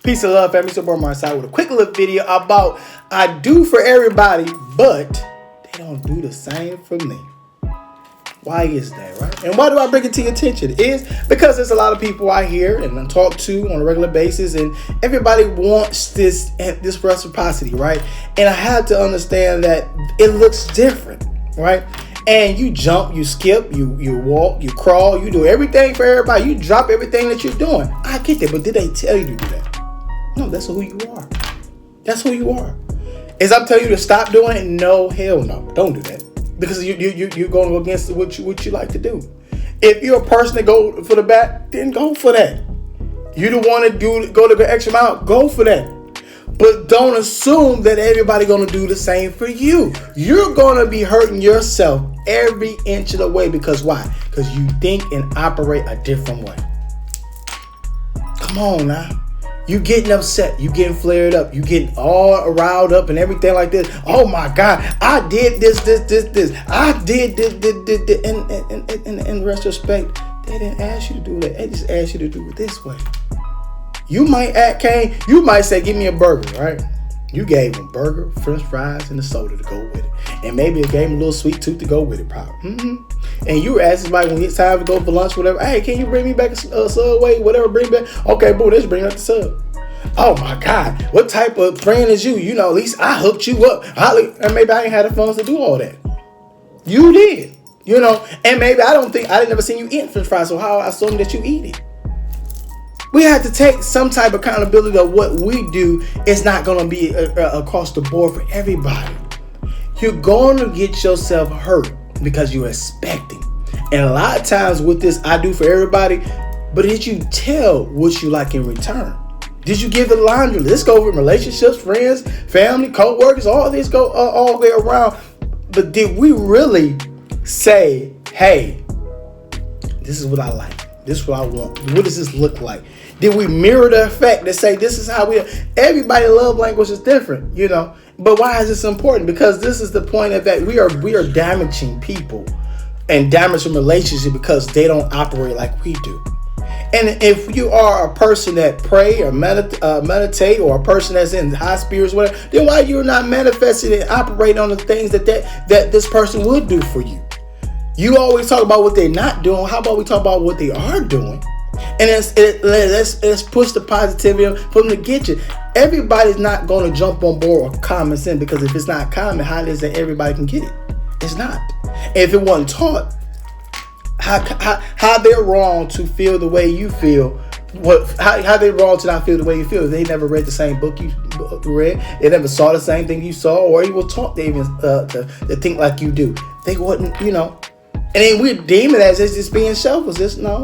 Peace and love, family. So Amari Asad with a quick little video about I do for everybody, but they don't do the same for me. Why is that, right? And why do I bring it to your attention? It is because there's a lot of people I hear and I talk to on a regular basis, and everybody wants this reciprocity, right? And I have to understand that it looks different, right? And you jump, you skip, you walk, you crawl, you do everything for everybody. You drop everything that you're doing. I get that, but did they tell you to do that? No, that's who you are. That's who you are. Is I'm telling you to stop doing it? No, hell no. Don't do that. Because you're going to go against what you like to do. If you're a person that go for the bat, then go for that. You don't want to go to the extra mile, go for that. But don't assume that everybody's going to do the same for you. You're going to be hurting yourself every inch of the way. Because why? Because you think and operate a different way. Come on now. You getting upset, you getting flared up, you getting all riled up and everything like this. Oh my God, I did this. I did this. And in retrospect, they didn't ask you to do that. They just asked you to do it this way. You might you might say, give me a burger, right? You gave them burger, french fries, and a soda to go with it. And maybe it gave them a little sweet tooth to go with it, probably. And you were asking somebody when it's time to go for lunch, whatever, hey, can you bring me back a Subway, whatever, bring back? Okay, boom, let's bring up the sub. Oh my God, what type of friend is you? You know, at least I hooked you up. And maybe I ain't had the funds to do all that. You did, you know, and maybe I didn't never seen you eat french fries, so how I assume that you eat it. We have to take some type of accountability of what we do. It's not going to be across the board for everybody. You're going to get yourself hurt because you're expecting. And a lot of times with this, I do for everybody, but did you tell what you like in return? Did you give the laundry? Let's go over relationships, friends, family, co-workers, all this go all the way around. But did we really say, hey, this is what I like. This is what I want. What does this look like? Did we mirror the effect that say this is how we are? Everybody's love language is different, you know. But why is this important? Because this is the point of that we are damaging people and damaging relationships because they don't operate like we do. And if you are a person that pray or meditate, or a person that's in high spirits, whatever, then why you're not manifesting and operating on the things that this person would do for you? You always talk about what they're not doing. How about we talk about what they are doing? And let's push the positivity for them to get you. Everybody's not going to jump on board with common sense, because if it's not common, how is it that everybody can get it? It's not. If it wasn't taught, how they're wrong to feel the way you feel. How they wrong to not feel the way you feel? They never read the same book you read. They never saw the same thing you saw, or you were taught they even to think like you do. They wouldn't, you know. And then we're deeming it as it's just being selfish. That's not.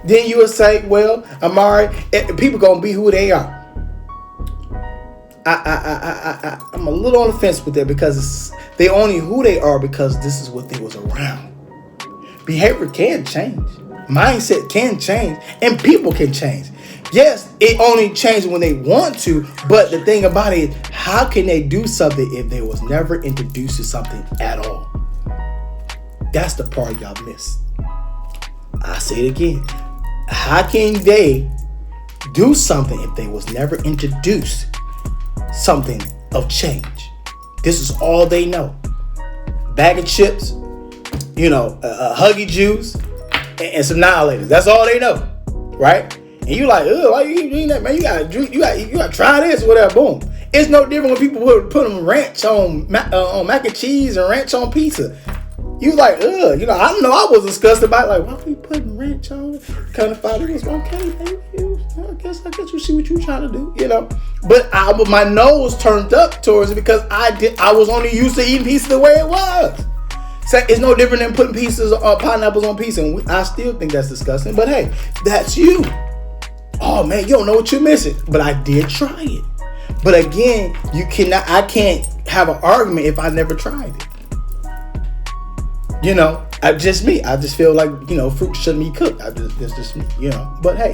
Then you would say, well, Amari, people gonna be who they are. I'm a little on the fence with that, because they only who they are because this is what they was around. Behavior can change. Mindset can change. And people can change. Yes, it only changes when they want to. But the thing about it is, how can they do something if they was never introduced to something at all? That's the part y'all miss. I say it again. How can they do something if they was never introduced something of change? This is all they know. Bag of chips, you know, Huggy juice, and some annihilators. That's all they know, right? And you like, why you eating that, man? You gotta try this, whatever. Boom. It's no different when people put them ranch on mac and cheese and ranch on pizza. You like, you know, I don't know. I was disgusted about it. Like, why are we putting ranch on? Kind of thought it was okay, baby. I guess you see what you're trying to do, you know. But my nose turned up towards it because I was only used to eating pizza the way it was. So it's no different than putting pineapples on pizza. And I still think that's disgusting. But hey, that's you. Oh man, you don't know what you're missing. But I did try it. But again, I can't have an argument if I never tried it. You know, I just feel like, you know, fruit shouldn't be cooked. That's just me, you know. But hey,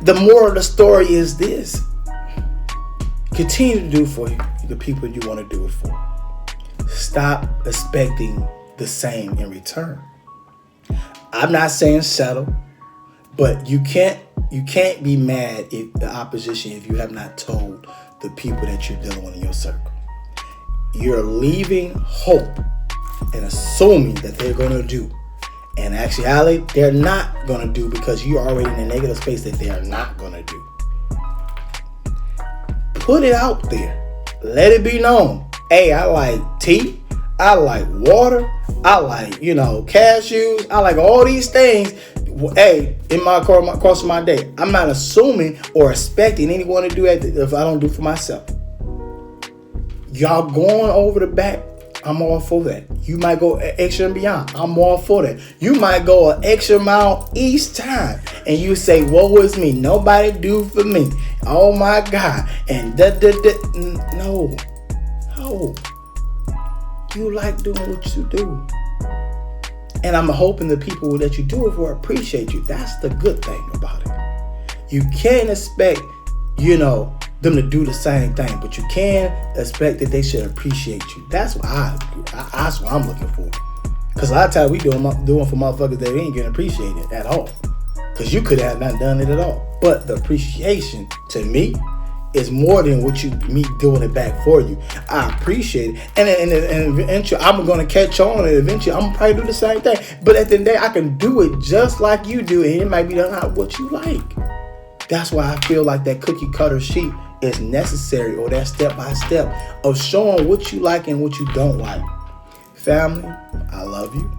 the moral of the story is this: continue to do for you the people you want to do it for. Stop expecting the same in return. I'm not saying settle, but you can't You can't be mad if the opposition if you have not told the people that you're dealing with in your circle. You're leaving hope and assuming that they're going to do. In actuality, they're not going to do because you're already in a negative space that they are not going to do. Put it out there. Let it be known. Hey, I like tea. I like water. I like, cashews. I like all these things. Hey, in my course of my day, I'm not assuming or expecting anyone to do that if I don't do for myself. Y'all going over the back, I'm all for that. You might go extra and beyond. I'm all for that. You might go an extra mile each time. And you say, woe is me. Nobody do for me. Oh my God. And no. You like doing what you do. And I'm hoping the people that you do it for appreciate you. That's the good thing about it. You can't expect, them to do the same thing, but you can expect that they should appreciate you. That's what that's what I'm looking for. Because a lot of times we doing for motherfuckers that ain't getting appreciated at all. Because you could have not done it at all. But the appreciation to me is more than me doing it back for you. I appreciate it. And eventually I'm going to catch on, and eventually I'm going to probably do the same thing. But at the end of the day, I can do it just like you do, and it might be not what you like. That's why I feel like that cookie cutter sheet is necessary, or that step by step of showing what you like and what you don't like. Family, I love you.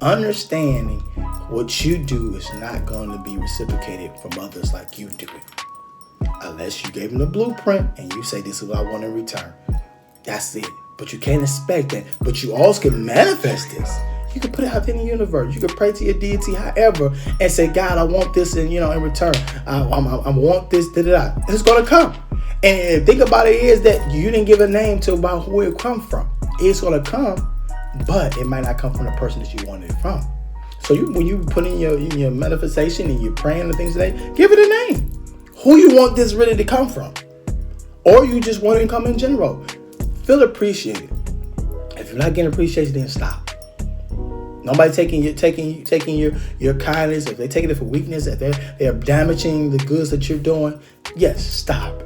Understanding what you do is not going to be reciprocated from others like you do it. Unless you gave them the blueprint and you say, this is what I want in return. That's it. But you can't expect that. But you also can manifest this. You can put it out in the universe. You can pray to your deity, however, and say, God, I want this, and in return, I want this. It's gonna come. And think about it is that you didn't give a name to about who it come from. It's gonna come, but it might not come from the person that you wanted it from. So when you put in your manifestation and you're praying and things like that, give it a name. Who you want this really to come from, or you just want it to come in general. Feel appreciated. If you're not getting appreciation, then stop. Nobody taking your kindness. If they're taking it for weakness, if they're damaging the goods that you're doing, yes, stop.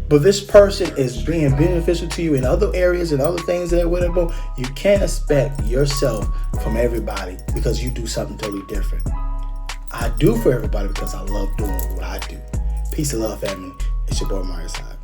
But this person is being beneficial to you in other areas and other things that whatever. You can't expect yourself from everybody because you do something totally different. I do for everybody because I love doing what I do. Peace and love, family. It's your boy, Amari Asad.